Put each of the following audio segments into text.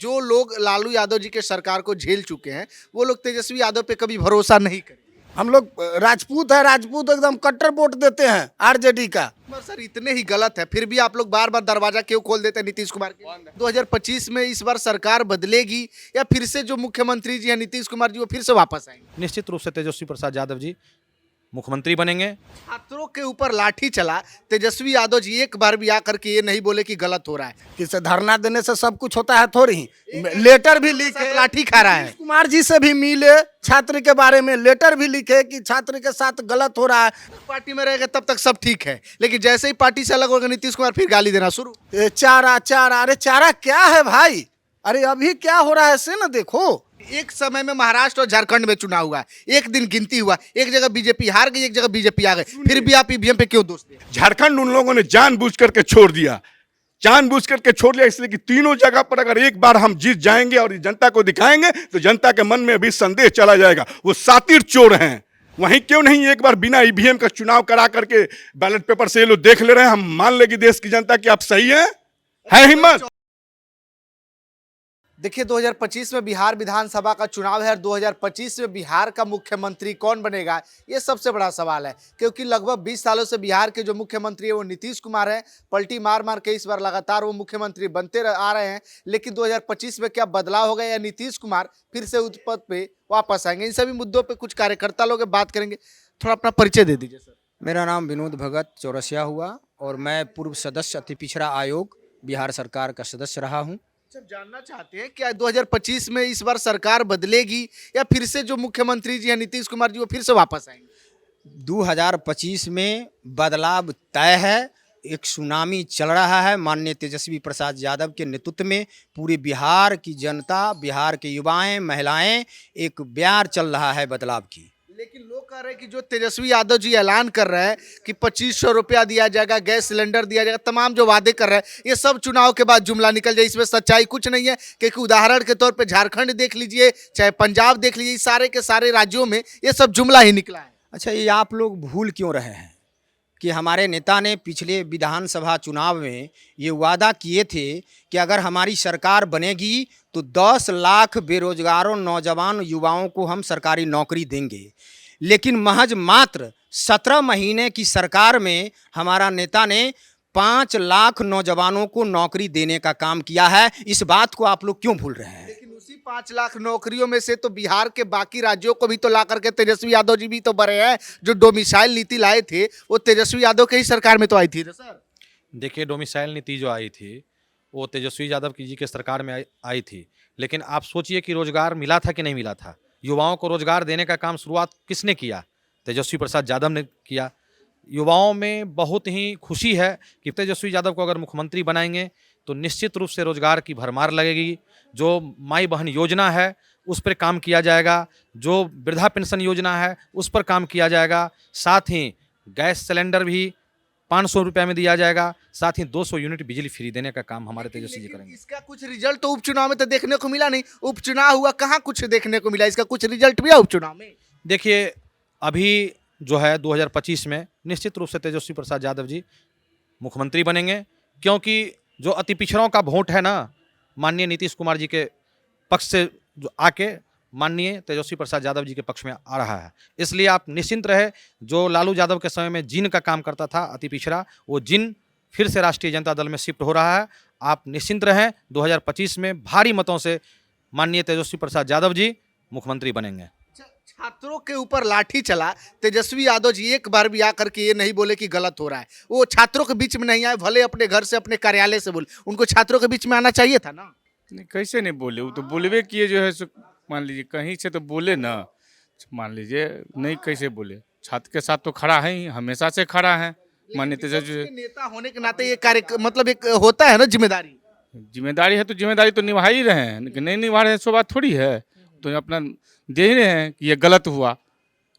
जो लोग लालू यादव जी के सरकार को झेल चुके हैं वो लोग तेजस्वी यादव पे कभी भरोसा नहीं करेंगे। हम लोग राजपूत है, राजपूत एकदम कट्टर वोट देते हैं आरजेडी का। पर सर इतने ही गलत है फिर भी आप लोग बार बार दरवाजा क्यों खोल देते हैं नीतीश कुमार के? 2025 में इस बार सरकार बदलेगी या फिर से जो मुख्यमंत्री जी हैं नीतीश कुमार जी वो फिर से वापस आएंगे? निश्चित रूप से तेजस्वी प्रसाद यादव जी मुख्यमंत्री बनेंगे। छात्रों के ऊपर लाठी चला, तेजस्वी यादव जी एक बार भी आकर के ये नहीं बोले कि गलत हो रहा है। किसे धरना देने से सब कुछ होता है थोड़ी ही। लेटर भी लिखे, लाठी खा रहा है। नीतीश कुमार जी से भी मिले, छात्र के बारे में लेटर भी लिखे कि छात्र के साथ गलत हो रहा है। पार्टी में रहेगा तब तक सब ठीक है, लेकिन जैसे ही पार्टी से अलग होगा नीतीश कुमार फिर गाली देना शुरू। चारा चारा, अरे चारा क्या है भाई? अरे अभी क्या हो रहा है से ना देखो। एक समय में महाराष्ट्र और झारखंड में चुनाव हुआ, एक दिन गिनती हुआ, एक जगह बीजेपी हार गई, एक जगह बीजेपी आ गई, फिर भी आप ईवीएम पे क्यों दोष दें? झारखंड उन लोगों ने जानबूझ करके छोड़ दिया, जानबूझ करके छोड़ दिया इसलिए कि तीनों जगह पर अगर एक बार हम जीत जाएंगे और जनता को दिखाएंगे तो जनता के मन में भी संदेह चला जाएगा वो सातिर चोर हैं। वहीं क्यों नहीं एक बार बिना ईवीएम का चुनाव करा करके बैलेट पेपर से ये लोग देख ले रहे हैं, हम मान लेंगे देश की जनता कि आप सही हैं, है हिम्मत। देखिए 2025 में बिहार विधानसभा का चुनाव है और 2025 में बिहार का मुख्यमंत्री कौन बनेगा ये सबसे बड़ा सवाल है, क्योंकि लगभग 20 सालों से बिहार के जो मुख्यमंत्री है वो नीतीश कुमार हैं। पलटी मार मार के इस बार लगातार वो मुख्यमंत्री बनते आ रहे हैं, लेकिन 2025 में क्या बदलाव होगा या नीतीश कुमार फिर से उस पद पे वापस आएंगे? इन सभी मुद्दों पर कुछ कार्यकर्ता लोग बात करेंगे। थोड़ा अपना परिचय दे दीजिए सर। मेरा नाम विनोद भगत चौरसिया हुआ और मैं पूर्व सदस्य अति पिछड़ा आयोग बिहार सरकार का सदस्य रहा हूं। जब जानना चाहते हैं क्या 2025 में इस बार सरकार बदलेगी या फिर से जो मुख्यमंत्री जी हैं नीतीश कुमार जी वो फिर से वापस आएंगे? 2025 में बदलाव तय है। एक सुनामी चल रहा है माननीय तेजस्वी प्रसाद यादव के नेतृत्व में। पूरे बिहार की जनता, बिहार के युवाएं, महिलाएं, एक ब्यार चल रहा है बदलाव की। लेकिन लोग कह रहे हैं कि जो तेजस्वी यादव जी ऐलान कर रहे हैं कि 2500 रुपया दिया जाएगा, गैस सिलेंडर दिया जाएगा, तमाम जो वादे कर रहे हैं ये सब चुनाव के बाद जुमला निकल जाए, इसमें सच्चाई कुछ नहीं है। क्योंकि उदाहरण के तौर पे झारखंड देख लीजिए, चाहे पंजाब देख लीजिए, सारे के सारे राज्यों में ये सब जुमला ही निकला है। अच्छा, ये आप लोग भूल क्यों रहे हैं कि हमारे नेता ने पिछले विधानसभा चुनाव में ये वादा किए थे कि अगर हमारी सरकार बनेगी तो 10 लाख बेरोजगारों नौजवान युवाओं को हम सरकारी नौकरी देंगे। लेकिन महज मात्र 17 महीने की सरकार में हमारा नेता ने 5 लाख नौजवानों को नौकरी देने का काम किया है। इस बात को आप लोग क्यों भूल रहे हैं? लेकिन उसी 5 लाख नौकरियों में से तो बिहार के बाकी राज्यों को भी तो ला करके तेजस्वी यादव जी भी तो बड़े हैं। जो डोमिसाइल नीति लाए थे वो तेजस्वी यादव के ही सरकार में तो आई थी ना सर। देखिए, डोमिसाइल नीति जो आई थी वो तेजस्वी यादव जी के सरकार में आई थी, लेकिन आप सोचिए कि रोजगार मिला था कि नहीं मिला था? युवाओं को रोजगार देने का काम शुरुआत किसने किया? तेजस्वी प्रसाद यादव ने किया। युवाओं में बहुत ही खुशी है कि तेजस्वी यादव को अगर मुख्यमंत्री बनाएंगे तो निश्चित रूप से रोजगार की भरमार लगेगी। जो माई बहन योजना है उस पर काम किया जाएगा, जो वृद्धा पेंशन योजना है उस पर काम किया जाएगा, साथ ही गैस सिलेंडर भी 500 रुपये में दिया जाएगा, साथ ही 200 यूनिट बिजली फ्री देने का काम हमारे तेजस्वी जी करेंगे। इसका कुछ रिजल्ट तो उपचुनाव में तो देखने को मिला नहीं। उपचुनाव हुआ, कहाँ कुछ देखने को मिला? इसका कुछ रिजल्ट भी है उपचुनाव में? देखिए, अभी जो है 2025 में निश्चित रूप से तेजस्वी प्रसाद यादव जी मुख्यमंत्री बनेंगे, क्योंकि जो अति पिछड़ों का वोट है ना, माननीय नीतीश कुमार जी के पक्ष से जो आके माननीय तेजस्वी प्रसाद यादव जी के पक्ष में आ रहा है। इसलिए आप निश्चिंत रहे। जो लालू यादव के समय में जिन का काम करता था अति पिछड़ा, वो जिन फिर से राष्ट्रीय जनता दल में शिफ्ट हो रहा है। आप निश्चिंत रहें, 2025 में भारी मतों से माननीय तेजस्वी प्रसाद यादव जी मुख्यमंत्री बनेंगे। छात्रों के ऊपर लाठी चला, तेजस्वी यादव जी एक बार भी आकर के ये नहीं बोले कि गलत हो रहा है। वो छात्रों के बीच में नहीं आए, भले अपने घर से अपने कार्यालय से बोले, उनको छात्रों के बीच में आना चाहिए था ना। नहीं, कैसे नहीं बोले? वो तो बोलवे किए जो है, मान लीजिए कहीं से तो बोले ना। मान लीजिए नहीं, कैसे बोले? छात्र के साथ तो खड़ा है ही, हमेशा से खड़ा है माननीय तेजस्वी। नेता होने के नाते ये कार्य मतलब एक होता है ना जिम्मेदारी। जिम्मेदारी है तो जिम्मेदारी तो निभा ही रहे हैं, लेकिन नहीं निभा रहे हैं सो बात थोड़ी है। तो अपना दे ही रहे हैं कि ये गलत हुआ,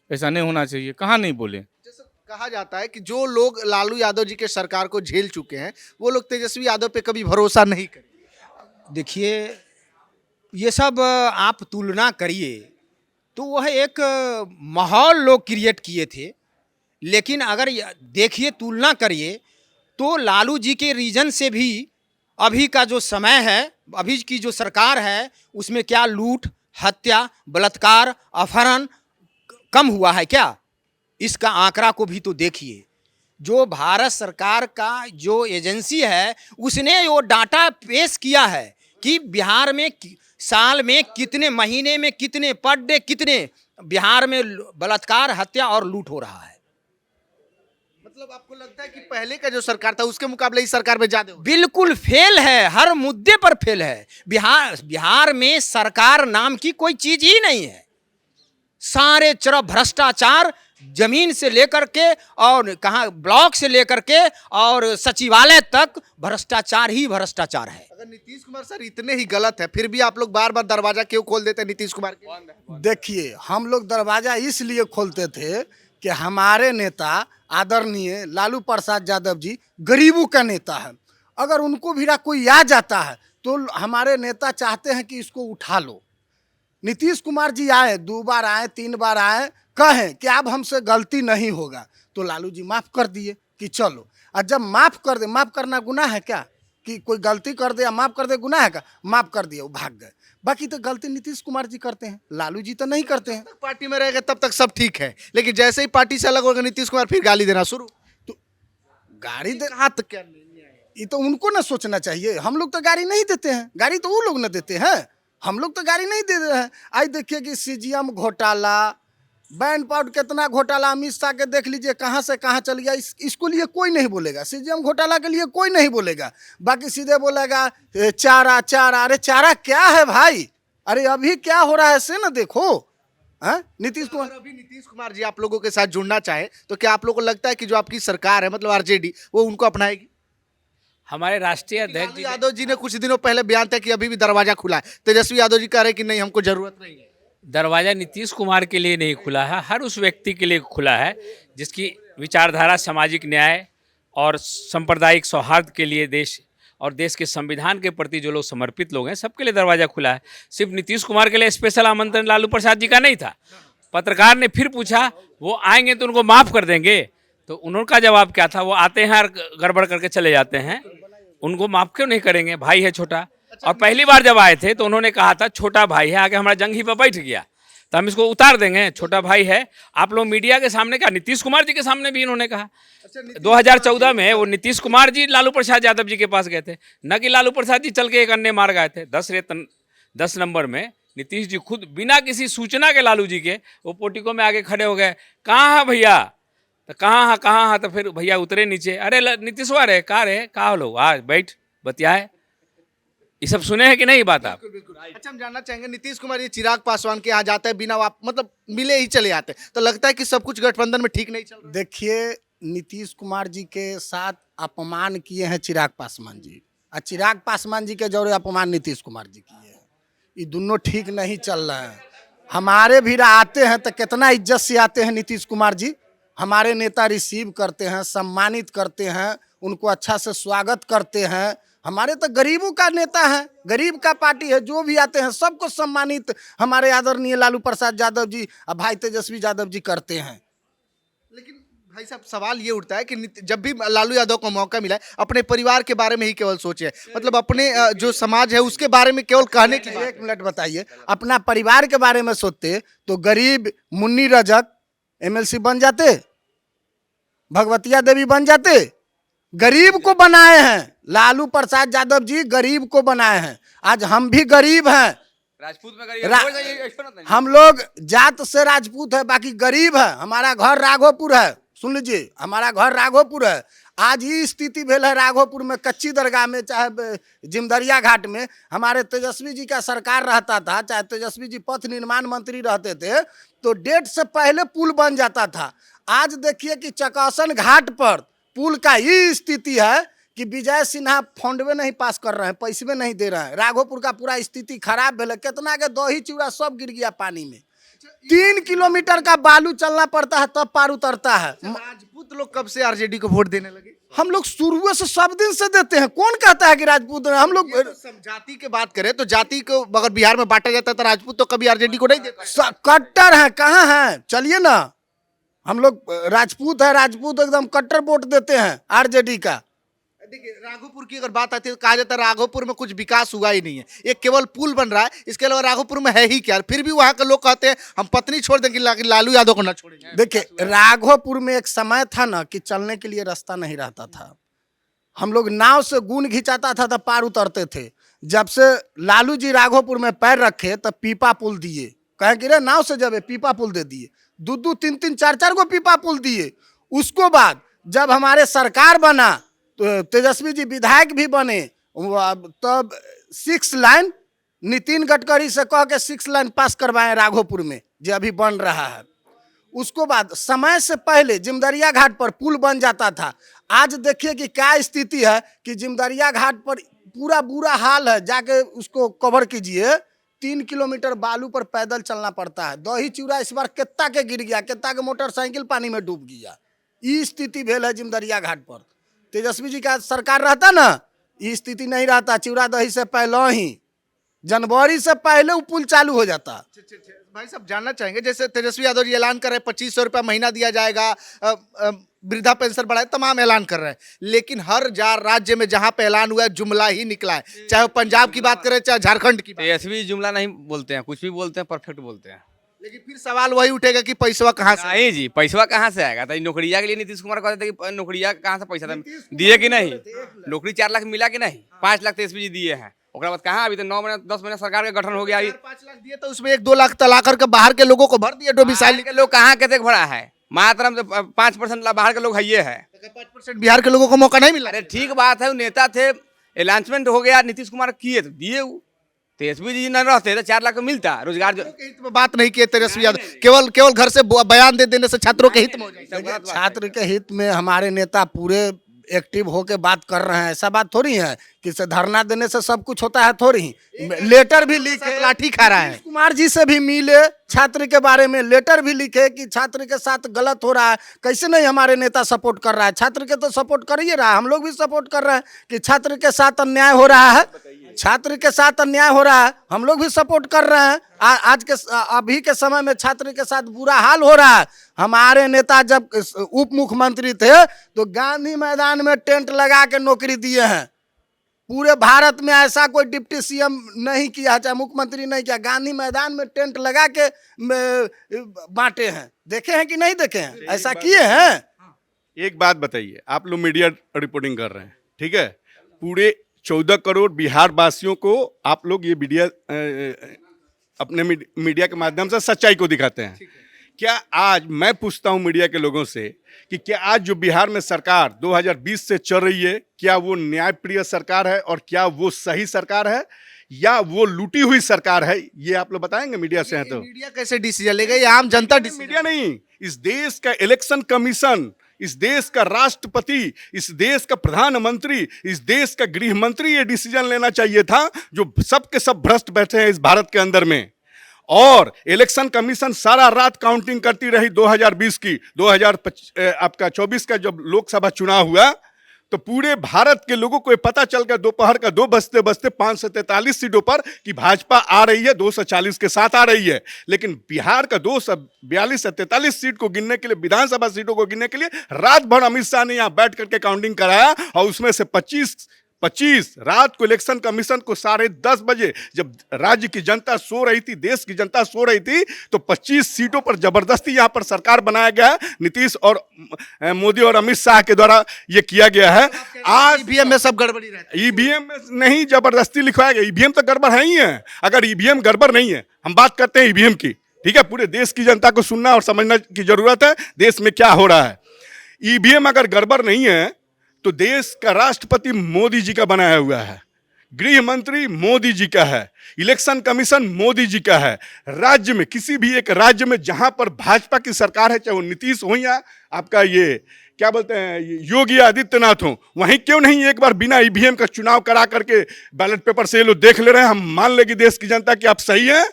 ऐसा नहीं होना चाहिए। कहाँ नहीं बोले? जैसे कहा जाता है कि जो लोग लालू यादव जी के सरकार को झेल चुके हैं वो लोग तेजस्वी यादव पे कभी भरोसा नहीं करेंगे। देखिए, ये सब आप तुलना करिए तो वह एक माहौल लोग क्रिएट किए थे। लेकिन अगर देखिए, तुलना करिए तो लालू जी के रीजन से भी अभी का जो समय है अभी की जो सरकार है उसमें क्या लूट, हत्या, बलात्कार, अपहरण कम हुआ है क्या? इसका आंकड़ा को भी तो देखिए। जो भारत सरकार का जो एजेंसी है उसने वो डाटा पेश किया है कि बिहार में साल में कितने, महीने में कितने, पर डे कितने बिहार में बलात्कार, हत्या और लूट हो रहा है। मतलब आपको लगता है कि पहले का जो सरकार था उसके मुकाबले इस सरकार में ज्यादा हो गया? बिल्कुल फेल है, हर मुद्दे पर फेल है। बिहार में सरकार नाम की कोई चीज ही नहीं है। सारे तरफ भ्रष्टाचार, जमीन से लेकर के और कहाँ ब्लॉक से लेकर के और सचिवालय तक भ्रष्टाचार ही भ्रष्टाचार है। अगर नीतीश कुमार सर इतने ही गलत है फिर भी आप लोग बार बार दरवाजा क्यों खोल देते हैं नीतीश कुमार के? देखिए, हम लोग दरवाजा इसलिए खोलते थे कि हमारे नेता आदरणीय लालू प्रसाद यादव जी गरीबों का नेता है। अगर उनको भी कोई आ जाता है तो हमारे नेता चाहते हैं कि इसको उठा लो। नीतीश कुमार जी आए, 2 बार आए, 3 बार आए, कहें कि अब हमसे गलती नहीं होगा, तो लालू जी माफ़ कर दिए कि चलो। और जब माफ़ कर दे, माफ़ करना गुनाह है क्या? कि कोई गलती कर दे या माफ़ कर दे गुनाह है क्या? माफ़ कर दिया, वो भाग गए। बाकी तो गलती नीतीश कुमार जी करते हैं, लालू जी तो नहीं करते हैं। पार्टी में रहेगा तब तक सब ठीक है, लेकिन जैसे ही पार्टी से अलग होगा नीतीश कुमार फिर गाली देना शुरू। तो गाड़ी दे, कहाँ तक क्या ये तो उनको ना सोचना चाहिए। हम लोग तो गाड़ी नहीं देते हैं, गाड़ी तो वो लोग ना देते हैं, हम लोग तो गाड़ी नहीं दे रहे हैं। आज देखिए कि सीजीएम घोटाला, बैंड पाउड कितना घोटाला, अमित शाह के देख लीजिए कहाँ से कहाँ चल गया। इसको लिए कोई नहीं बोलेगा, सीजीएम घोटाला के लिए कोई नहीं बोलेगा। बाकी सीधे बोलेगा चारा चारा। अरे चारा क्या है भाई? अरे अभी क्या हो रहा है से ना देखो। नीतीश कुमार, अभी नीतीश कुमार जी आप लोगों के साथ जुड़ना चाहे तो क्या आप लोगों को लगता है कि जो आपकी सरकार है मतलब आरजेडी वो उनको अपनाएगी? हमारे राष्ट्रीय अध्यक्ष लालू जी यादव जी ने कुछ दिनों पहले बयान दिया कि अभी भी दरवाजा खुला है। तेजस्वी यादव जी कह रहे हैं कि नहीं, हमको जरूरत नहीं है। दरवाजा नीतीश कुमार के लिए नहीं खुला है, हर उस व्यक्ति के लिए खुला है जिसकी विचारधारा सामाजिक न्याय और सांप्रदायिक सौहार्द के लिए, देश और देश के संविधान के प्रति जो लोग समर्पित लोग हैं, सबके लिए दरवाजा खुला है। सिर्फ नीतीश कुमार के लिए स्पेशल आमंत्रण लालू प्रसाद जी का नहीं था। पत्रकार ने फिर पूछा वो आएंगे तो उनको माफ़ कर देंगे, तो उनका जवाब क्या था? वो आते हैं और गड़बड़ करके चले जाते हैं, उनको माफ़ क्यों नहीं करेंगे? भाई है छोटा। और पहली बार जब आए थे तो उन्होंने कहा था छोटा भाई है, आगे हमारा जंघी पर बैठ गया तो हम इसको उतार देंगे, छोटा भाई है। आप लोग मीडिया के सामने कहा, नीतीश कुमार जी के सामने भी इन्होंने कहा। 2014 में वो नीतीश कुमार जी लालू प्रसाद यादव जी के पास गए थे, न कि लालू प्रसाद जी चल के एक अन्य मार गए थे। 10 नंबर में नीतीश जी खुद बिना किसी सूचना के लालू जी के वो पोटिको में आगे खड़े हो गए। कहाँ है भैया? तो कहाँ है? तो फिर भैया उतरे नीचे। अरे नीतीशवा रे, कहाँ रे, कहाँ लोग, आज बैठ बतियाए। ये सब सुने हैं कि नहीं बात आप? अच्छा, हम जानना चाहेंगे नीतीश कुमार ये चिराग पासवान के यहाँ जाते हैं बिना मतलब मिले ही चले आते हैं, तो लगता है कि सब कुछ गठबंधन में ठीक नहीं चल रहा है? देखिए, नीतीश कुमार जी के साथ अपमान किए हैं चिराग पासवान जी, और चिराग पासवान जी के जौरे अपमान नीतीश कुमार जी किए हैं। ये दोनों ठीक नहीं चल रहे हैं। हमारे भी आते हैं तो कितना इज्जत से आते हैं नीतीश कुमार जी। हमारे नेता रिसीव करते हैं, सम्मानित करते हैं, उनको अच्छा से स्वागत करते हैं। हमारे तो गरीबों का नेता है, गरीब का पार्टी है, जो भी आते हैं सबको सम्मानित हमारे आदरणीय लालू प्रसाद यादव जी और भाई तेजस्वी यादव जी करते हैं। लेकिन भाई साहब सवाल ये उठता है कि जब भी लालू यादव को मौका मिला है अपने परिवार के बारे में ही केवल सोचे, मतलब अपने जो समाज है उसके बारे में केवल कहने की बात। 1 मिनट बताइए, अपना परिवार के बारे में सोचते तो गरीब मुन्नी रजक एमएलसी बन जाते, भगवतिया देवी बन जाते। गरीब को बनाए हैं लालू प्रसाद यादव जी, गरीब को बनाए हैं। आज हम भी गरीब हैं, राजपूत में हम लोग जात से राजपूत है, बाकी गरीब है। हमारा घर राघोपुर है, सुन लीजिए, हमारा घर राघोपुर है। आज ही स्थिति भेल है राघोपुर में, कच्ची दरगाह में, चाहे जिमदरिया घाट में हमारे तेजस्वी जी का सरकार रहता था, चाहे तेजस्वी जी पथ निर्माण मंत्री रहते थे, तो डेट से पहले पुल बन जाता था। आज देखिए कि चकासन घाट पर पुल का ही स्थिति है कि विजय सिन्हा फंडवे नहीं पास कर रहे हैं, पैसे नहीं दे रहे हैं। राघोपुर का पूरा स्थिति खराब है, कितना के दही चूड़ा सब गिर गया पानी में। 3 किलोमीटर का बालू चलना पड़ता है तब पार उतरता है। राजपूत लोग कब से आरजेडी को वोट देने लगे? हम लोग शुरू से सब दिन से देते हैं। कौन कहता है कि राजपूत? हम लोग जाति की बात करें तो जाति को अगर बिहार में बांटा जाता था राजपूत तो कभी आरजेडी को नहीं देता। कट्टर है, कहाँ है? चलिए ना, हम लोग राजपूत है, राजपूत एकदम कट्टर वोट देते हैं आरजेडी का। देखिए राघोपुर की अगर बात आती है तो कहा जाता है राघोपुर में कुछ विकास हुआ ही नहीं है, एक केवल पुल बन रहा है, इसके अलावा राघोपुर में है ही क्या? फिर भी वहां के लोग कहते हैं हम पत्नी छोड़ देंगे लेकिन लालू यादव को ना छोड़ेंगे। देखिए राघोपुर में एक समय था ना कि चलने के लिए रास्ता नहीं रहता था, हम लोग नाव से गुण घिंचाता था तो पार उतरते थे। जब से लालू जी राघोपुर में पैर रखे तब पीपा पुल दिए, कहें कि रे नाव से जब पीपा पुल दे दिए, 2-2, 3-3, 4-4 को पीपा पुल दिए। उसको बाद जब हमारे सरकार बना तो तेजस्वी जी विधायक भी बने, तब 6 लाइन नितिन गडकरी से कह के 6 लाइन पास करवाए राघोपुर में जो अभी बन रहा है। उसको बाद समय से पहले जिमदरिया घाट पर पुल बन जाता था। आज देखिए कि क्या स्थिति है कि जिमदरिया घाट पर पूरा बुरा हाल है, जाके उसको कवर कीजिए, 3 किलोमीटर बालू पर पैदल चलना पड़ता है। दही चूड़ा इस बार कितना के गिर गया, कितना के मोटरसाइकिल पानी में डूब गया, ये स्थिति भेल है जिमदरिया घाट पर। तेजस्वी जी का सरकार रहता ना, ये स्थिति नहीं रहता। चूड़ा दही से पहले ही जनवरी से पहले वो पुल चालू हो जाता। भाई साहब जानना चाहेंगे, जैसे तेजस्वी यादव जी ऐलान कर रहे हैं 2500 रुपया महीना दिया जाएगा, वृद्धा पेंशन बढ़ाए, तमाम ऐलान कर रहे हैं, लेकिन हर राज्य में जहां पे ऐलान हुआ है जुमला ही निकला है, चाहे वो पंजाब की बात करें चाहे झारखंड की बात। तेजस्वी जुमला नहीं बोलते हैं, कुछ भी बोलते हैं परफेक्ट बोलते हैं। लेकिन फिर सवाल वही उठेगा कि पैसा कहाँ से? नहीं जी, पैसा कहाँ से आएगा? तो नौकरिया के लिए नीतीश कुमार कहते थे कि नौकरिया कहाँ से पैसा दिए कि नहीं, नौकरी 4 लाख मिला कि नहीं, 5 लाख तेजस्वी जी दिए हैं। ओकरा बाद कहाँ, अभी तो 9 महीना 10 महीना सरकार का गठन हो गया। 5 लाख दिए तो उसमें 1-2 लाख तला करके बाहर के लोगों को भर दिए डोमिसाइल के लोग कहाँ कहते भरा है, मात्र 5% बाहर के लोग है, ये है 5% बिहार के लोगों को मौका नहीं मिला। अरे ठीक बात है, वो नेता थे, अनाउंसमेंट हो गया, नीतीश कुमार किए तो दिए। वो तेजस्वी जी न रहते तो 4 लाख मिलता रोजगार। जो के हित में बात नहीं की तेजस्वी यादव, केवल घर से बयान दे देने से छात्रों के हित में हो जाएगा। छात्र के हित में हमारे नेता पूरे एक्टिव होके बात कर रहे हैं, ऐसा बात थोड़ी है कि से धरना देने से सब कुछ होता है, थोड़ी। लेटर भी लिखे, लाठी खा रहा है, कुमार जी से भी मिले, छात्र के बारे में लेटर भी लिखे कि छात्र के साथ गलत हो रहा है। कैसे नहीं हमारे नेता सपोर्ट कर रहा है, छात्र के तो सपोर्ट कर ही रहा है, हम लोग भी सपोर्ट कर रहे हैं कि छात्र के साथ अन्याय हो रहा है, छात्र के साथ अन्याय हो रहा है, हम लोग भी सपोर्ट कर रहे हैं। आज के अभी के समय में छात्र के साथ बुरा हाल हो रहा है। हमारे नेता जब उप मुख्यमंत्री थे तो गांधी मैदान में टेंट लगा के नौकरी दिए हैं। पूरे भारत में ऐसा कोई डिप्टी सीएम नहीं किया, चाहे मुख्यमंत्री नहीं किया, गांधी मैदान में टेंट लगा के बांटे हैं। देखे हैं कि नहीं देखे हैं? ऐसा किए हैं। एक बात बताइए, आप लोग मीडिया रिपोर्टिंग कर रहे हैं, ठीक है, पूरे 14 करोड़ बिहार वासियों को आप लोग ये मीडिया अपने मीडिया के माध्यम से सच्चाई को दिखाते हैं। क्या आज मैं पूछता हूं मीडिया के लोगों से कि क्या आज जो बिहार में सरकार 2020 से चल रही है, क्या वो न्यायप्रिय सरकार है और क्या वो सही सरकार है या वो लूटी हुई सरकार है? ये आप लोग बताएंगे मीडिया से हैं तो। मीडिया कैसे डिसीजन लेगा? ये आम जनता मीडिया नहीं, इस देश का इलेक्शन कमीशन, इस देश का राष्ट्रपति, इस देश का प्रधानमंत्री, इस देश का गृह मंत्री ये डिसीजन लेना चाहिए था, जो सब के सब भ्रष्ट बैठे हैं इस भारत के अंदर में। और इलेक्शन कमीशन सारा रात काउंटिंग करती रही 2020 की, 2024 का जब लोकसभा चुनाव हुआ तो पूरे भारत के लोगों को ये पता चल गया दोपहर का 2 बजते बजते 543 सीटों पर कि भाजपा आ रही है, 240 के साथ आ रही है। लेकिन बिहार का 242 से 43 सीट को गिनने के लिए, विधानसभा सीटों को गिनने के लिए रात भर अमित शाह ने यहाँ बैठ करके काउंटिंग कराया और उसमें से 25 रात को इलेक्शन कमीशन को 10:30 बजे जब राज्य की जनता सो रही थी, देश की जनता सो रही थी, तो 25 सीटों पर जबरदस्ती यहाँ पर सरकार बनाया गया है। नीतीश और मोदी और अमित शाह के द्वारा ये किया गया है। आज ईवीएम में सब गड़बड़ी रहती है। ईवीएम में नहीं जबरदस्ती लिखवाया गया, ईवीएम तो गड़बड़ है ही है। अगर ईवीएम गड़बड़ नहीं है, हम बात करते हैं ईवीएम की, ठीक है, पूरे देश की जनता को सुनना और समझना की जरूरत है देश में क्या हो रहा है। ईवीएम अगर गड़बड़ नहीं है तो देश का राष्ट्रपति मोदी जी का बनाया हुआ है, गृह मंत्री मोदी जी का है, इलेक्शन कमीशन मोदी जी का है। राज्य में किसी भी एक राज्य में जहां पर भाजपा की सरकार है, चाहे वो नीतीश हो या आपका ये क्या बोलते हैं योगी आदित्यनाथ हो, वहीं क्यों नहीं एक बार बिना ईवीएम का चुनाव करा करके बैलेट पेपर से ये लोग देख ले रहे हैं। हम मान लेंगे देश की जनता कि आप सही है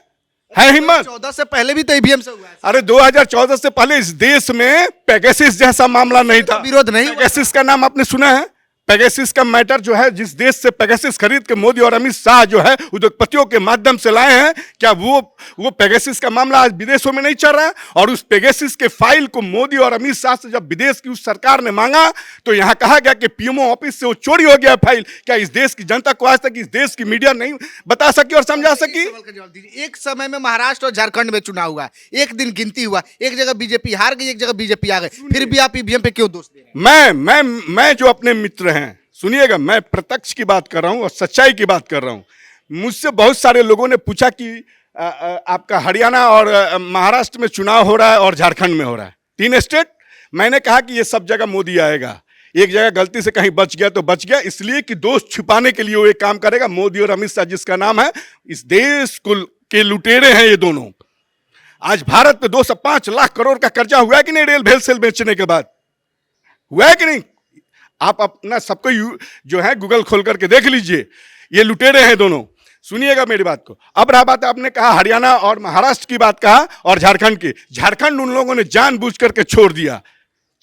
हिम्मत। 14 से पहले भी तो ईवीएम से हुआ है। अरे 2014 से पहले इस देश में पेगासस जैसा मामला नहीं था। विरोध नहीं। पेगासस का नाम आपने सुना है? पेगासस का मैटर जो है, जिस देश से पेगासस खरीद के मोदी और अमित शाह जो है उद्योगपतियों के माध्यम से लाए हैं, क्या वो पेगासस का मामला आज विदेशों में नहीं चल रहा है? और उस पेगासस के फाइल को मोदी और अमित शाह से जब विदेश की उस सरकार ने मांगा तो यहां कहा गया कि पीएमओ ऑफिस से वो चोरी हो गया फाइल। क्या इस देश की जनता को आज तक इस देश की मीडिया नहीं बता सकी और समझा सकी? एक समय में महाराष्ट्र और झारखंड में चुनाव हुआ, एक दिन गिनती हुआ, एक जगह बीजेपी हार गई, एक जगह बीजेपी आ गई, फिर भी आप ईवीएम पे क्यों दोष दे रहे हैं? मैं जो अपने मित्र हैं, सुनिएगा, मैं प्रत्यक्ष की बात कर रहा हूं और सच्चाई की बात कर रहा हूं। मुझसे बहुत सारे लोगों ने पूछा कि आपका हरियाणा और महाराष्ट्र में चुनाव हो रहा है और झारखंड में हो रहा है, 3 स्टेट। मैंने कहा कि ये सब जगह मोदी आएगा, एक जगह गलती से कहीं बच गया तो बच गया, इसलिए कि दोष छुपाने के लिए वो एक काम करेगा। मोदी और अमित शाह जिसका नाम है, इस देश को के लुटेरे हैं ये दोनों। आज भारत पे 2 से 5 लाख करोड़ का कर्जा हुआ है कि नहीं? रेल भेल सेल बेचने के बाद हुआ है कि नहीं? आप अपना सबको जो है गूगल खोल करके देख लीजिए, ये लुटेरे हैं दोनों। सुनिएगा मेरी बात को। अब रहा बात, आपने कहा हरियाणा और महाराष्ट्र की बात कहा और झारखंड की। झारखंड उन लोगों ने जानबूझ करके छोड़ दिया,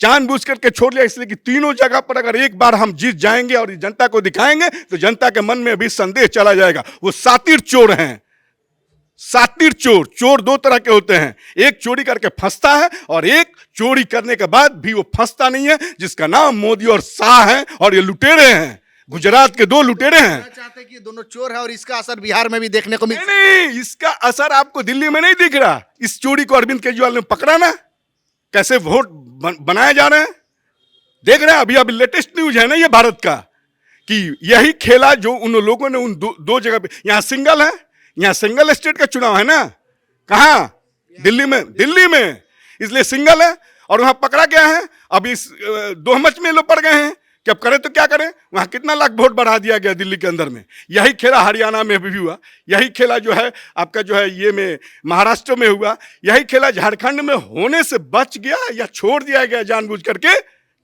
जानबूझ करके छोड़ लिया, इसलिए कि तीनों जगह पर अगर एक बार हम जीत जाएंगे और जनता को दिखाएंगे तो जनता के मन में भी संदेह चला जाएगा। वो सातिर चोर हैं, सातिर चोर। चोर 2 तरह के होते हैं, एक चोरी करके फंसता है और एक चोरी करने के बाद भी वो फंसता नहीं है, जिसका नाम मोदी और शाह है। और ये लुटेरे हैं, गुजरात के 2 लुटेरे हैं। चाहते हैं कि दोनों चोर है और इसका असर बिहार में भी देखने को मिल। नहीं, इसका असर आपको दिल्ली में नहीं दिख रहा। इस चोरी को अरविंद केजरीवाल ने पकड़ा ना, कैसे वोट बनाए जा रहे हैं, देख रहे हैं। अभी लेटेस्ट न्यूज है ना ये भारत का, कि यही खेला जो उन लोगों ने उन दो जगह पे। यहाँ सिंगल है, यहाँ सिंगल स्टेट का चुनाव है ना, कहाँ? दिल्ली में, इसलिए सिंगल है। और वहां पकड़ा गया है। अब इस दोहमच में लोग पड़ गए हैं कि अब करें तो क्या करें। वहां कितना लाख वोट बढ़ा दिया गया दिल्ली के अंदर में। यही खेला हरियाणा में भी हुआ, यही खेला जो है आपका जो है ये में महाराष्ट्र में हुआ, यही खेला झारखंड में होने से बच गया या छोड़ दिया गया जानबूझ करके,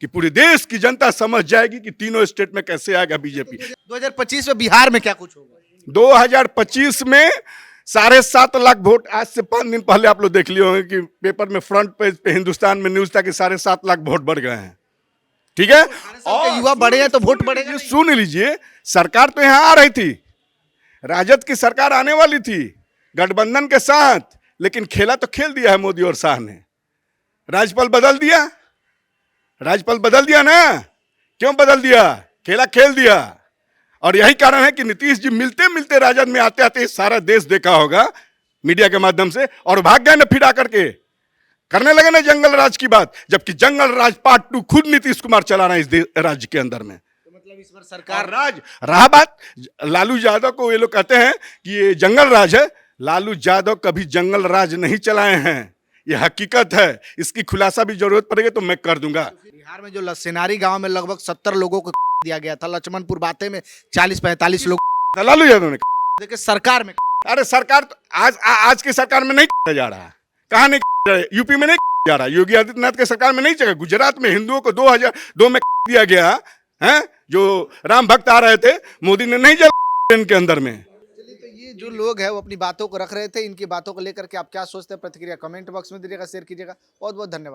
कि पूरे देश की जनता समझ जाएगी कि तीनों स्टेट में कैसे आएगा बीजेपी। 2025 में बिहार में क्या कुछ होगा? 2025 में 7.5 लाख वोट। आज से 5 दिन पहले आप लोग देख लिए होंगे कि पेपर में फ्रंट पेज पे हिंदुस्तान में न्यूज था कि 7.5 लाख वोट बढ़ गए हैं। ठीक है, और युवा बढ़े हैं तो वोट बढ़ेगा। ये सुन लीजिए, सरकार तो यहाँ आ रही थी, राजद की सरकार आने वाली थी गठबंधन के साथ, लेकिन खेला तो खेल दिया है मोदी और शाह ने। राज्यपाल बदल दिया, राज्यपाल बदल दिया ना। क्यों बदल दिया? खेला खेल दिया। और यही कारण है कि नीतीश जी मिलते मिलते राजद में आते आते सारा देश देखा होगा मीडिया के माध्यम से, और भाग गए ना फिर आकर के करने लगे ना जंगल राज की बात, जबकि जंगल राज पार्ट 2 खुद नीतीश कुमार चला रहा है इस राज्य के अंदर में। तो मतलब इस बार सरकार राज रहा बात, लालू यादव को ये लोग कहते हैं कि ये जंगल राज है। लालू यादव कभी जंगल राज नहीं चलाए हैं, ये हकीकत है। इसकी खुलासा भी जरूरत पड़ेगी तो मैं कर दूंगा। बिहार में जो लसेनारी गांव में लगभग 70 लोगों को दिया गया था, लक्ष्मणपुर बातें में 40-45 लोग लालू यादव ने देखिए सरकार में। अरे सरकार तो आज की सरकार में नहीं जा रहा, कहाँ नहीं जा रहा? यूपी में नहीं जा रहा, योगी आदित्यनाथ की सरकार में नहीं चला। गुजरात में हिंदुओं को 2002 में दिया गया है, जो राम भक्त आ रहे थे, मोदी ने नहीं जला इनके अंदर में। चलिए, तो ये जो लोग हैं वो अपनी बातों को रख रहे थे। इनकी बातों को लेकर के आप क्या सोचते हैं? प्रतिक्रिया कमेंट बॉक्स में दीजिएगा, शेयर कीजिएगा। बहुत बहुत धन्यवाद।